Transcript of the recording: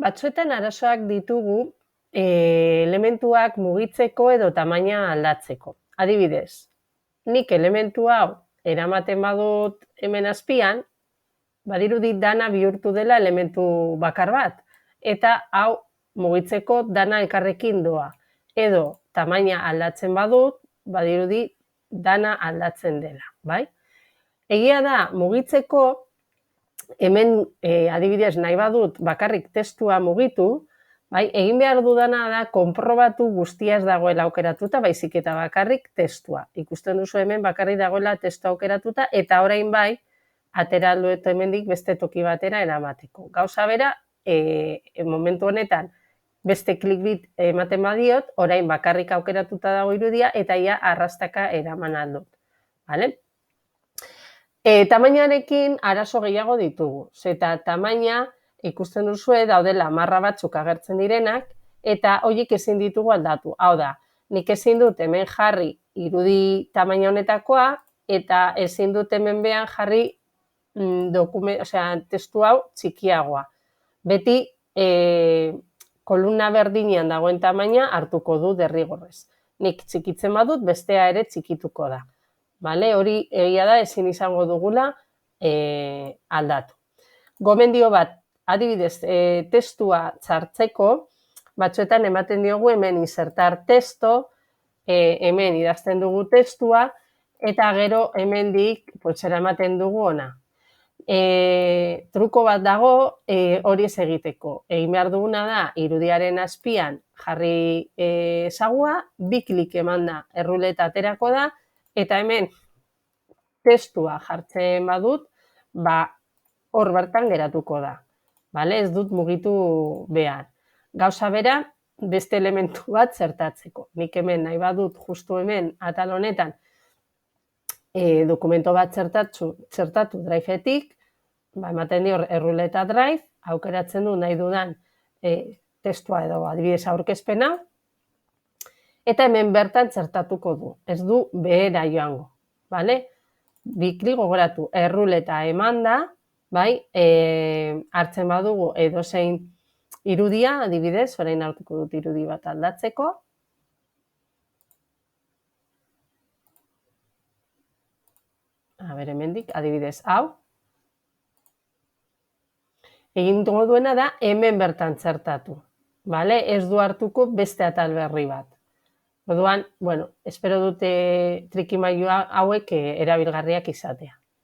Batzuetan arazoak ditugu elementuak mugitzeko edo tamaina aldatzeko. Adibidez, nik elementu hau eramaten badut hemen azpian, badirudi dana bihurtu dela elementu bakar bat, eta hau mugitzeko dana elkarrekin doa. Edo tamaina aldatzen badut, badirudi dana aldatzen dela, bai? Egia da, mugitzeko, hemen adibidez nahi badut bakarrik testua mugitu, bai, egin behar dudana da konprobatu guztia ez dagoela aukeratuta, baizik eta bakarrik testua. Ikusten duzu hemen bakarrik dagoela testua aukeratuta, eta orain bai, atera alduet hemendik beste toki batera eramateko. Gauza bera, momentu honetan, beste klik bit ematen badiot, orain bakarrik aukeratuta dago irudia, eta ia arrastaka eraman aldut. Vale? Tamainarekin arazo gehiago ditugu. Eta tamaina ikusten duzue daudela marra batzuk agertzen direnak, eta horiek ezin ditugu aldatu. Hau da, nik ezin dut hemen jarri irudi tamaina honetakoa, eta ezin dut hemen behan jarri testu hau txikiagoa. Beti kolumna berdinean dagoen tamaina hartuko du derrigorrez. Nik txikitzen badut, bestea ere txikituko da. Vale? Hori egia da ezin izango dugula aldatu. Gomendio bat, adibidez, testua txartzeko, batzuetan ematen diogu hemen insertar testo, hemen idazten dugu testua, eta gero hemendik ematen dugu ona. Truko bat dago hori ez egiteko. Egin behar duguna da, irudiaren azpian jarri ezagua, bi klik eman da erruleta aterako da, eta hemen testua jartzen badut, hor bertan geratuko da. Ez dut mugitu behar. Gauza bera, beste elementu bat zertatzeko. Nik hemen nahi badut, justu hemen, atal honetan, dokumento bat zertatu driveetik, ematen dio erruleta drive, aukeratzen du nahi dudan testua edo adibidez aurkezpena, eta hemen bertan zertatuko du. Ez du behera joango. Bi klik gogoratu, erruleta eman da, hartzen badugu edozein irudia, adibidez, orain hartuko dut irudi bat aldatzeko. Hemendik, adibidez, hau. Egin duena da, hemen bertan zertatu. Ez du hartuko beste atal berri bat. Orduan, espero dute trikimailu hauek erabilgarriak izatea.